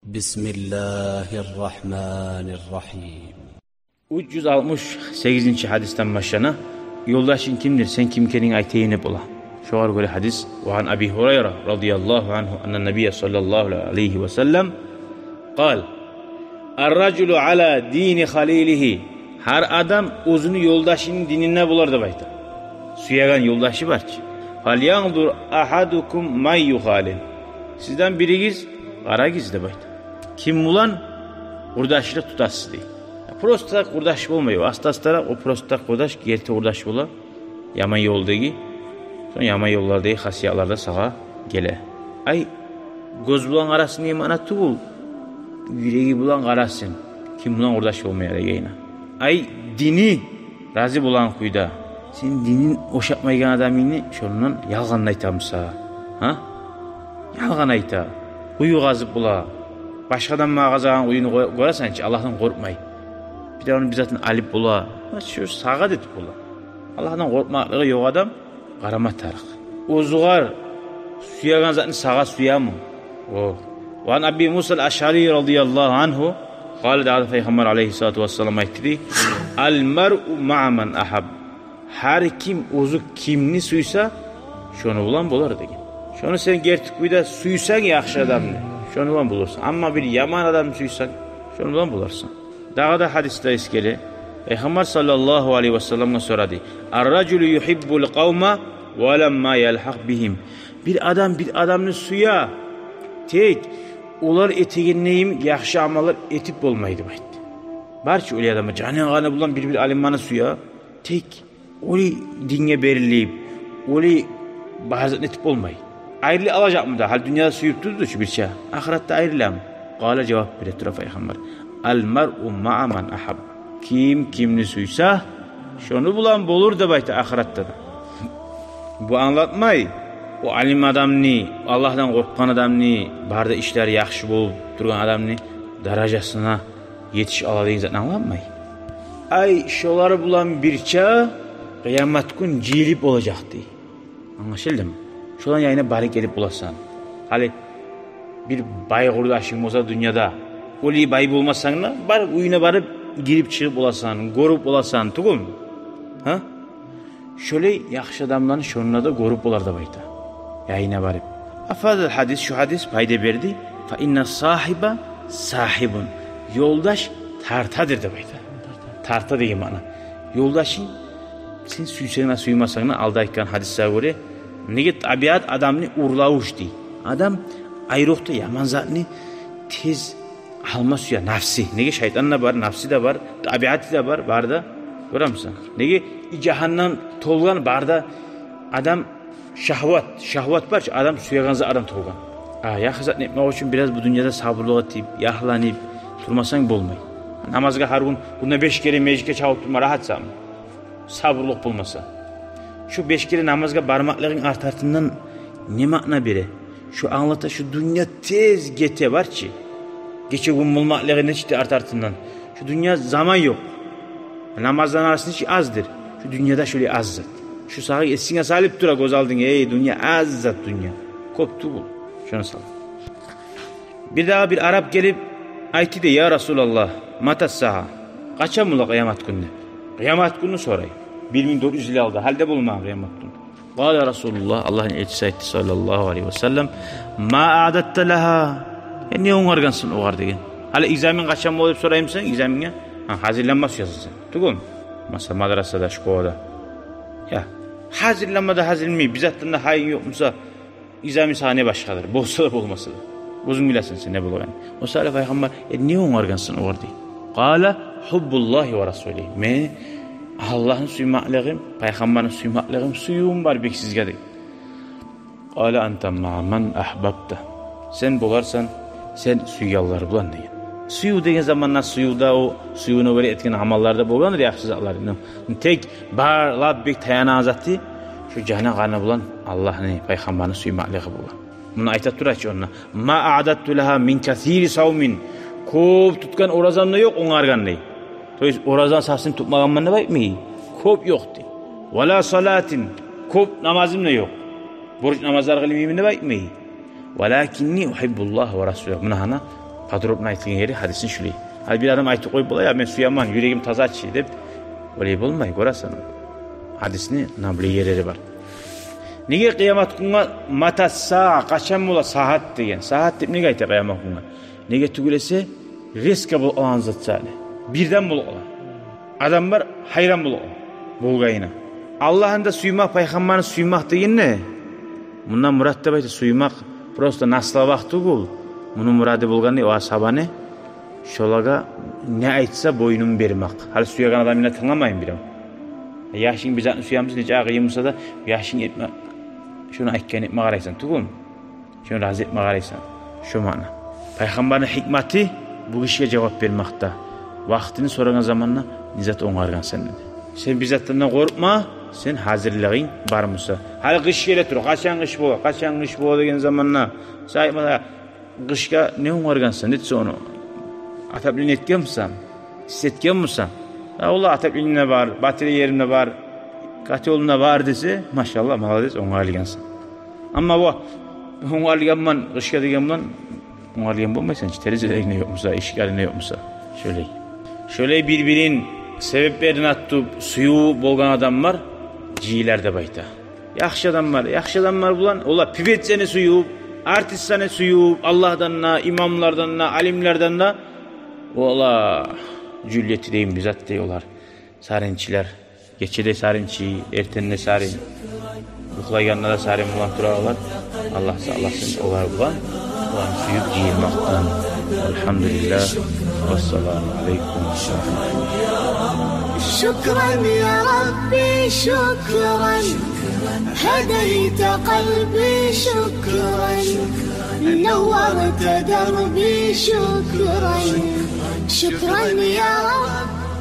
Bismillahirrahmanirrahim. 368 hadisten başlana yoldaşın kimdir, sen kimkenin ayteyini bula. Şoğar göre hadis ve an Abi Hureyre radıyallahu anhu annen Nebiye sallallahu aleyhi ve sellem قال الرجل على dini halilihi, her adam özünü yoldaşının dinine bular da bayta. Suyagan yoldaşı var ki. فَلْيَنْظُرْ أَحَدُكُمْ مَنْ يُخَالِلْ, sizden birigiz qara gizde bayta. Kim bulan urdaşlık tutasız değil. Prosta urdaş olmuyor. Astaslara o prosta urdaş gerti urdaş bola. Yaman yoldagi, son yaman yollardagi xasiyalarda sağa gele. Ay göz bulan arasını emana tuğul. Yüreği bulan qarasın. Kim bulan urdaş olmayar yayına. Ay dini razı bulan kuyda. Sen dinin oşapmaygan adamını şonundan yalğan aytamsa. Ha? Yalğan ayta. Uyu gazıp bula. Başkadan mağazagan uyunu korasan ki Allah'tan korkmay. Bir de onu bizatın alip bula. Şu sağa detip bula. Allah'tan korkmaklığı yok adam. Qarama tarık. Ozuğar suyagan zatını sağa suyamı. O. Ve Abi Musa al-Aş'ari radıyallahu anhu قال da Peygamber aleyhissalatu vesselam aytdı. Al mar'u ma'a men ahab. Her kim ozu kimni suysa şonu bulan bolar degen. Şonu sen gertik buyda suysan yaxşı adamni. Şonu bulan bulursun. Ama bir yaman adam suysan şonu bulan bularsın. Daha da hadiste iskeli. Peygamber sallallahu aleyhi ve sellem'e soradı. Ar-raculu yuhibbul kavma ve lemma yelhaq bihim. Bir adam bir adamını suya tek ular etegenleyim yaxşı amalar etip olmaydı baydı. Barça öyle adamı canı kanı bulan bir alimmanı suya tek oli dinge berileyip oli bazı etip olmayı. Ayrılı alacak mı da? Hal dünyada suyup durdu şu bir şey. Ahirette ayrılam. Kale cevap verir Peygamber. Al mar'u ma'a men ahab. Kim kimni suysa şonu bulan bolur da bayta ahirette da. Bu anlatmay. O alim adamni, Allah'tan korkkan adamni, barda işler yaxşı bolup durgan adamni darajasına yetiş aladığın zaten anlatmay. Ay şoları bulan bir çağ kıyamet gün cilip olacaktı. Anlaşıldı mı? Şolan yayına bari gelip bulasan. Hali bir bay kurdaşın olsa dünyada, oli bay bulmasan da bar uyuna barıp girip çıkıp olasan, korup olasan, tuğum. Ha? Şöyle yaxşı adamların şonuna da korup olar da bayta. Yayına barıp. Afadıl hadis, şu hadis payda verdi. Fa inna sahiba sahibun. Yoldaş tartadır da bayta. Tarta diyeyim bana. Yoldaşın sen suysana suymasana aldayken hadise göre nege tabiat adamını urlavuş di. Adam ayrıkta yaman zatını tez alma suya nafsi. Nege şeytanla var, nafsi de var, tabiatı da var, barda. Görür müsün? Nege cehennem tolgan barda adam şahvat var ki adam suyaganza adam tolgan. Yaxşızat etmek için biraz bu dünyada sabırlığa etip, yahlanıp durmasan bolmay. Namazga her gün bunda 5 kere meclike çağıp durma rahatsam. Sabırlık bulmasa. Şu 5 kere namazga barmaklığın artartından ne makna biri? Şu anlata şu dünya tez gete var ki. Geçe gün bulmaklığın neçti artartından. Şu dünya zaman yok. Namazdan arasında hiç azdır. Şu dünyada şöyle azzat. Şu sağa esine salip dura göz aldın. Ey dünya azzat dünya. Koptu bu. Şunu sal. Bir daha bir Arap gelip aytı de ya Resulallah matas saha. Kaça mula kıyamet günü? Kıyamet günü sorayım. 1400 yıl aldı. Halde bulmam kıyamet günü. Kâle Resulullah Allah'ın elçisi aytti sallallahu aleyhi ve sellem. Ma a'datte laha. Ne onargansın o var degen. Hala egzamin kaça mı olup sorayım sen egzaminge? Hazırlanmaz yazısın. Tukun. Mesela madrasada, şkolada. Ya hazırlanmada hazırlanmıyor. Bizattın da hayin yokmuşsa egzamin sahne başkadır. Bolsa da bolmasa da. Uzun bilesin sen ne bulu yani. O sırada Peygamber ne onargansın o var degen. Kâle hubbullahi ve rasulih. Me Allah'ın suymaklığım, Peygamber'in suymaklığım suyum var beksizge degen. Kâle ente ma'men ahbabte. Sen bularsan sen suyalları bulan degen. Suyu degen zamanlar suyuda o suyunu böyle etken amallarda bolgandır yaxşı zatlar. Tek bar labbek tayana zatı şu cana qana bulan Allah'ın Peygamber'in suymaklığı bulan. Bunu aytat durar ki ona. Ma a'dattu laha min kathiri savmin. Kop tutkan orazanla yok onargan dey. Toys orazan sasını tutmagan manna baytmı? Kop yoktu. Wala salatin. Kop namazım da yok. Borç namazlar kılmıyım ne baytmı? Walakinni uhibbullah ve rasulüh. Buna hana Подробно айтылған yeri hadisin şulay. Hal bir adam aytып koyup ya men suyaman, yüreğim tazaçı dep olay bolmay, ko'rasan. Hadisni nabli yerleri var. Nege kıyamet kunga mata saa kaçan bola saat degen. Saat dep nege ayta kıyamet kunga? Nege tugulese reska bol alan zat sale. Birden bol alan. Adamlar hayran bol alan. Bolgayına. Allah'ın da suymak, peygamberin suymak degen ne? Bundan murat da bayta suymak prosto naslavak tugul. Bunun muradı bolgan ne? O ashabane şolaga ne aytsa boynum bermek. Hal suyagan adam yine tınlamayın biram. Yaşın bizatını suyamız nece ağıyımsa da yaşın etme. Şunu aytken etme qaraysan tugum. Şunu razı etme qaraysan. Şu mana. Peygamberin hikmeti bu kişiye cevap vermekte. Vaktini soran zamanla nizat oңargan sen dedi. Sen bizatından korkma, sen hazırlığın var mısa? Hal kış gele tur, kaçan kış bu degen zamanla sayma kışka ne oңargan sen dedi onu. Atablin etken misan? Hissetken misan? Allah ataplinine var, bateri yerine var, katı yoluna var dese, maşallah malades oңargansın. Ama bu oңarganman, kışka degenman oңargan bolmaysan, terizede ne yokmusa, işgali ne yokmusa. Şöyle birbirin sebeplerini atıp suyu bolgan adamlar ciyilerde bayta. Yaxşı adamlar bulan, ola pivetsene suyup, artistsane suyup, Allah'dan, imamlardan, alimlerden da, ola Cülyeti deyim bizat diyorlar. Sarinçiler. Geçede sarinçi, ertenine sarin. Yuhlayanlara da sarin bulan duralar. Allah sağlasın olar bulan. Bulan suyup giyilmaktan. Elhamdülillah. Vesselamu aleyküm. Şükran ya Rabbi şükran. Hedeyte kalbi şükran. Nevverte derbi şükran. شكرا يا رب